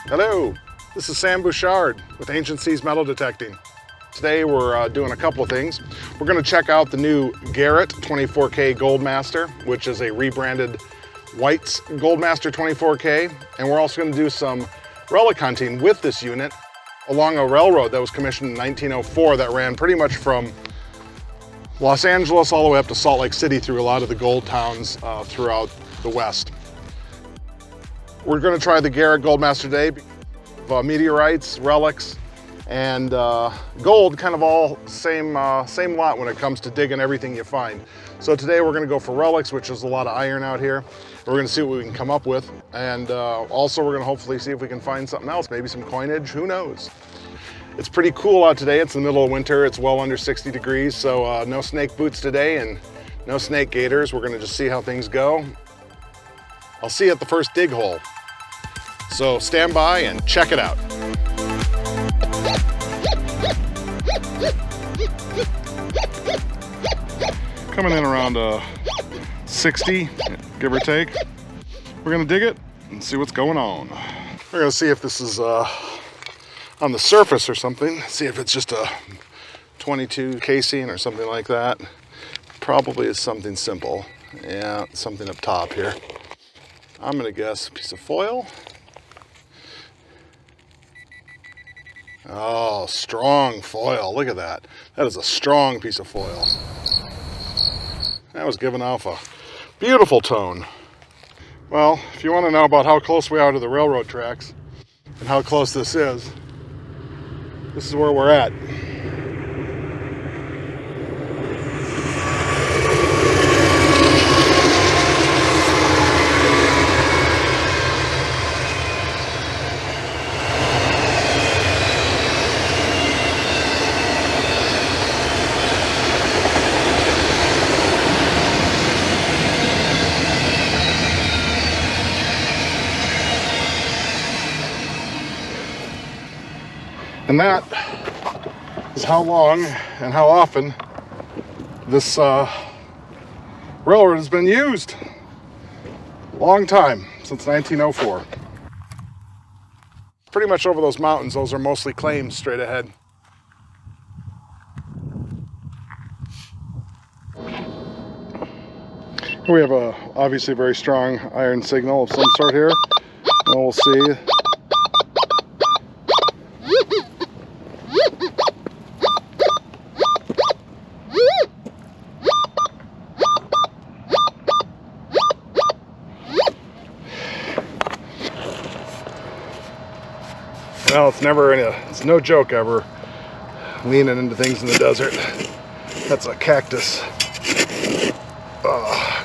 Hello, this is Sam Bouchard with Ancient Seas Metal Detecting. Today we're doing a couple of things. We're going to check out the new Garrett 24K Goldmaster, which is a rebranded White's Goldmaster 24K, and we're also going to do some relic hunting with this unit along a railroad that was commissioned in 1904 that ran pretty much from Los Angeles all the way up to Salt Lake City through a lot of the gold towns throughout the West. We're going to try the Garrett Goldmaster today. Meteorites, relics, and gold, kind of all same lot when it comes to digging everything you find. So today we're going to go for relics, which is a lot of iron out here. We're going to see what we can come up with, and also we're going to hopefully see if we can find something else, maybe some coinage, who knows. It's pretty cool out today. It's the middle of winter. It's well under 60 degrees, so no snake boots today and no snake gaiters. We're going to just see how things go. I'll see you at the first dig hole. So stand by and check it out. Coming in around 60, give or take. We're gonna dig it and see what's going on. We're gonna see if this is on the surface or something. See if it's just a 22 casing or something like that. Probably is something simple. Yeah, something up top here. I'm gonna guess a piece of foil. Oh, strong foil. Look at that. That is a strong piece of foil. That was giving off a beautiful tone. Well, if you want to know about how close we are to the railroad tracks and how close this is where we're at. And that is how long and how often this railroad has been used. Long time, since 1904. Pretty much over those mountains, those are mostly claims straight ahead. We have a obviously very strong iron signal of some sort here. And we'll see. Well, it's no joke ever leaning into things in the desert. That's a cactus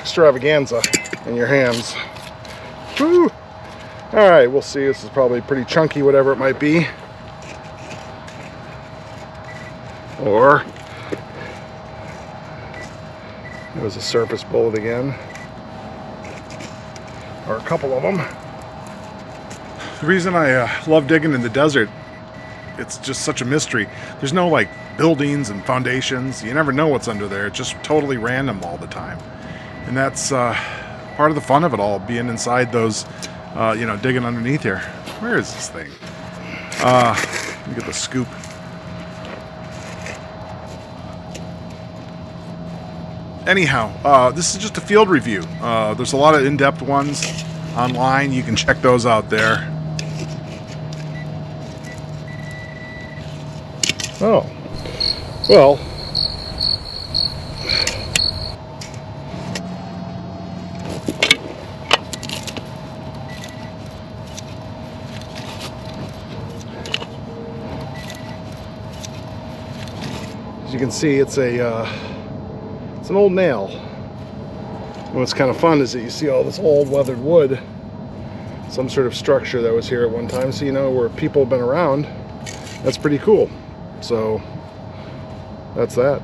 extravaganza in your hands. Woo! All right, we'll see. This is probably pretty chunky, whatever it might be. Or it was a surface bullet again. Or a couple of them. The reason I love digging in the desert, it's just such a mystery. There's no like buildings and foundations. You never know what's under there. It's just totally random all the time. And that's part of the fun of it all, being inside those, digging underneath here. Where is this thing? Let me get the scoop. Anyhow, this is just a field review. There's a lot of in-depth ones online. You can check those out there. Oh, well, as you can see, it's an old nail. What's kind of fun is that you see all this old weathered wood, some sort of structure that was here at one time, so you know where people have been around. That's pretty cool. So that's that.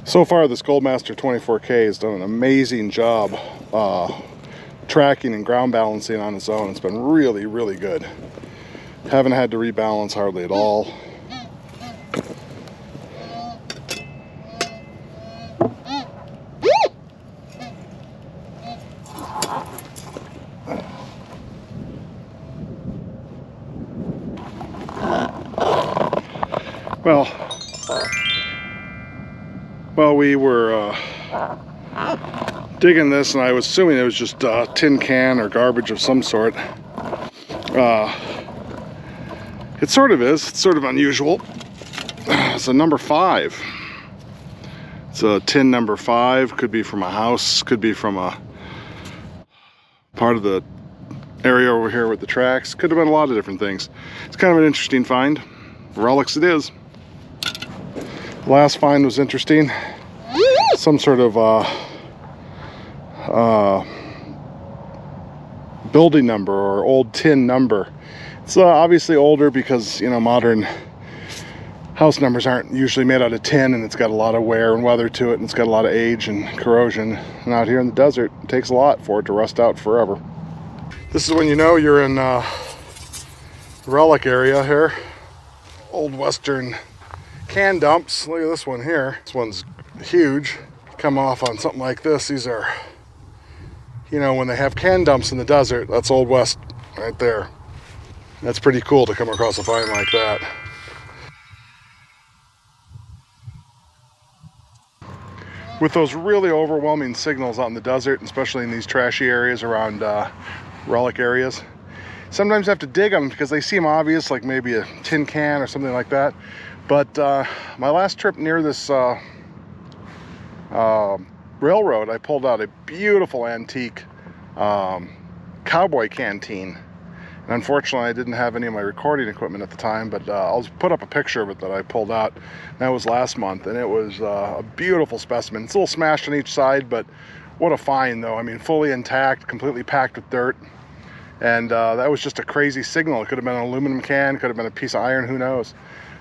So far, this Goldmaster 24K has done an amazing job tracking and ground balancing on its own. It's been really, really good. Haven't had to rebalance hardly at all. Well, we were digging this, and I was assuming it was just a tin can or garbage of some sort. It sort of is. It's sort of unusual. It's a number 5. It's a tin number 5. Could be from a house. Could be from a part of the area over here with the tracks. Could have been a lot of different things. It's kind of an interesting find. Relics it is. The last find was interesting. Some sort of building number or old tin number. It's obviously older because, you know, modern house numbers aren't usually made out of tin, and it's got a lot of wear and weather to it, and it's got a lot of age and corrosion. And out here in the desert, it takes a lot for it to rust out forever. This is when you know you're in Relic area here. Old Western can dumps. Look at this one here. This one's huge. Come off on something like this. These are, you know, when they have can dumps in the desert, that's Old West right there. That's pretty cool to come across a find like that. With those really overwhelming signals out in the desert, especially in these trashy areas around relic areas, sometimes you have to dig them because they seem obvious, like maybe a tin can or something like that. But my last trip near this railroad, I pulled out a beautiful antique cowboy canteen. And unfortunately, I didn't have any of my recording equipment at the time, but I'll put up a picture of it that I pulled out. That was last month, and it was a beautiful specimen. It's a little smashed on each side, but what a find, though. I mean, fully intact, completely packed with dirt. And that was just a crazy signal. It could have been an aluminum can, could have been a piece of iron, who knows.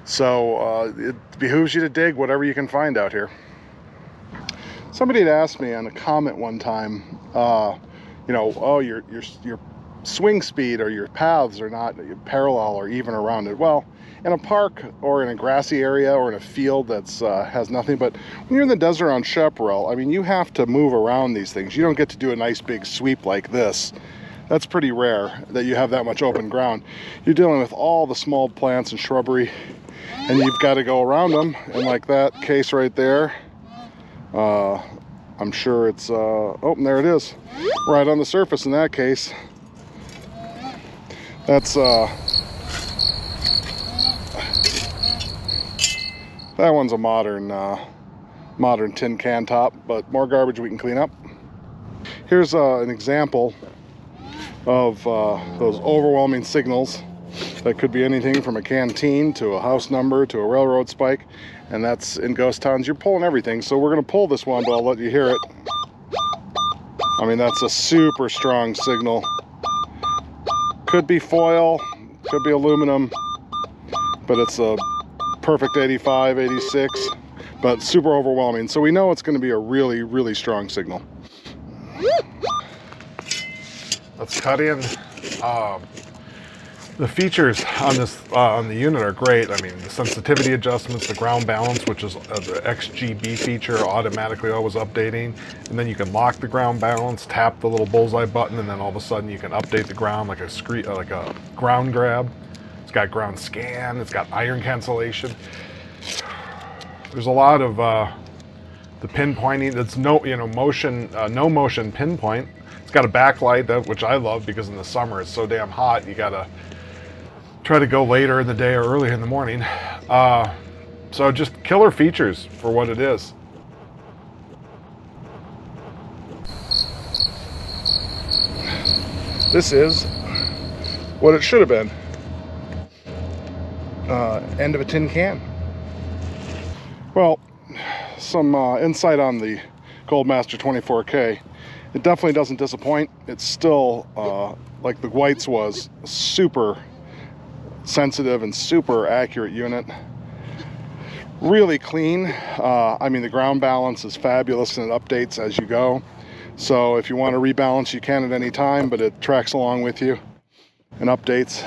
So it behooves you to dig whatever you can find out here. Somebody had asked me on a comment one time, you know, oh, your swing speed or your paths are not parallel or even around it. Well, in a park or in a grassy area or in a field that's has nothing, but when you're in the desert on Chaparral, I mean, you have to move around these things. You don't get to do a nice big sweep like this. That's pretty rare that you have that much open ground. You're dealing with all the small plants and shrubbery, and you've got to go around them. And like that case right there, I'm sure it's oh, there it is, right on the surface in that case. That's that one's a modern tin can top, but more garbage we can clean up. Here's an example of those overwhelming signals that could be anything from a canteen to a house number to a railroad spike, and that's in ghost towns. You're pulling everything, so we're gonna pull this one, but I'll let you hear it. I mean, that's a super strong signal. Could be foil, could be aluminum, but it's a perfect 85, 86, but super overwhelming. So we know it's going to be a really, really strong signal. Let's cut in. The features on this on the unit are great. I mean, the sensitivity adjustments, the ground balance, which is the XGB feature, automatically always updating, and then you can lock the ground balance, tap the little bullseye button, and then all of a sudden you can update the ground like a ground grab. It's got ground scan. It's got iron cancellation. There's a lot of the pinpointing. It's no motion pinpoint. It's got a backlight, which I love because in the summer it's so damn hot. You gotta try to go later in the day or early in the morning. So just killer features for what it is. This is what it should have been. End of a tin can. Well, some insight on the Goldmaster 24K. It definitely doesn't disappoint. It's still, like the Whites was, super sensitive and super accurate unit. Really clean. I mean, the ground balance is fabulous and it updates as you go. So if you want to rebalance, you can at any time, but it tracks along with you and updates.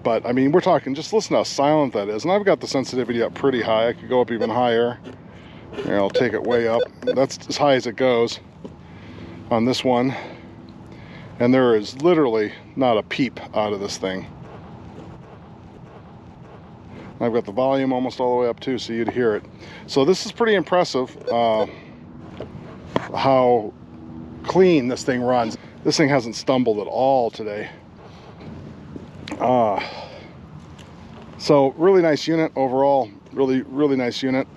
But I mean, we're talking, just listen to how silent that is. And I've got the sensitivity up pretty high. I could go up even higher. Here, I'll take it way up. That's as high as it goes on this one. And there is literally not a peep out of this thing. I've got the volume almost all the way up too, so you'd hear it. So this is pretty impressive, how clean this thing runs. This thing hasn't stumbled at all today. So really nice unit overall. Really nice unit.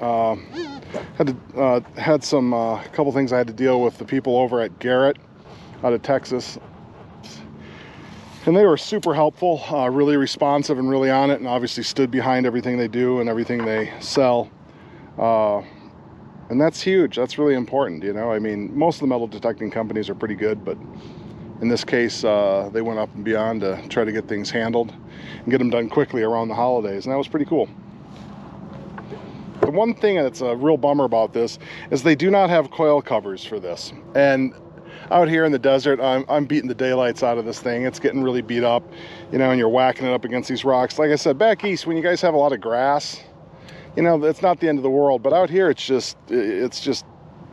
Had some couple things I had to deal with the people over at Garrett out of Texas, and they were super helpful, really responsive and really on it, and obviously stood behind everything they do and everything they sell. And that's huge. That's really important, you know. I mean, most of the metal detecting companies are pretty good, but in this case, they went up and beyond to try to get things handled and get them done quickly around the holidays, and that was pretty cool. The one thing that's a real bummer about this is they do not have coil covers for this. And out here in the desert, I'm beating the daylights out of this thing. It's getting really beat up, you know, and you're whacking it up against these rocks. Like I said, back east, when you guys have a lot of grass, you know, it's not the end of the world. But out here, it's just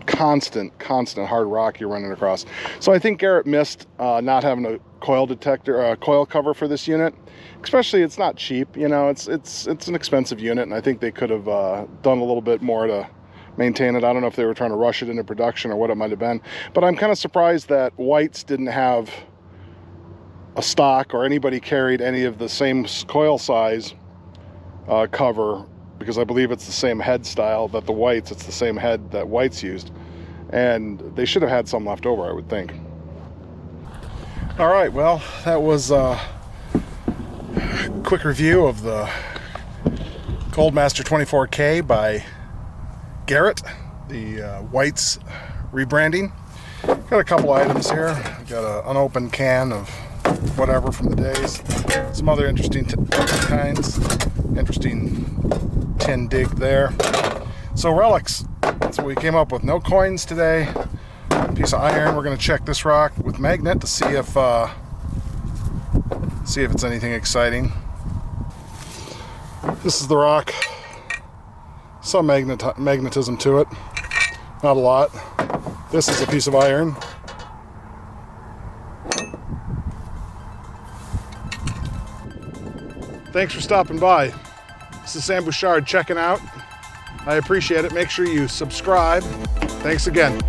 constant hard rock you're running across. So I think Garrett missed not having a coil detector, coil cover for this unit. Especially, it's not cheap, you know, it's an expensive unit, and I think they could have done a little bit more to maintain it. I don't know if they were trying to rush it into production or what it might have been, but I'm kind of surprised that White's didn't have a stock or anybody carried any of the same coil size cover, because I believe it's the same head style that the White's, it's the same head that White's used, and they should have had some left over, I would think. All right, well, that was quick review of the Goldmaster 24K by Garrett, the White's rebranding. Got a couple items here. Got an unopened can of whatever from the days. Some other interesting kinds. Interesting tin dig there. So relics, that's what we came up with. No coins today. Piece of iron. We're going to check this rock with magnet to see if it's anything exciting. This is the rock. Some magnetism to it. Not a lot. This is a piece of iron. Thanks for stopping by. This is Sam Bouchard checking out. I appreciate it. Make sure you subscribe. Thanks again.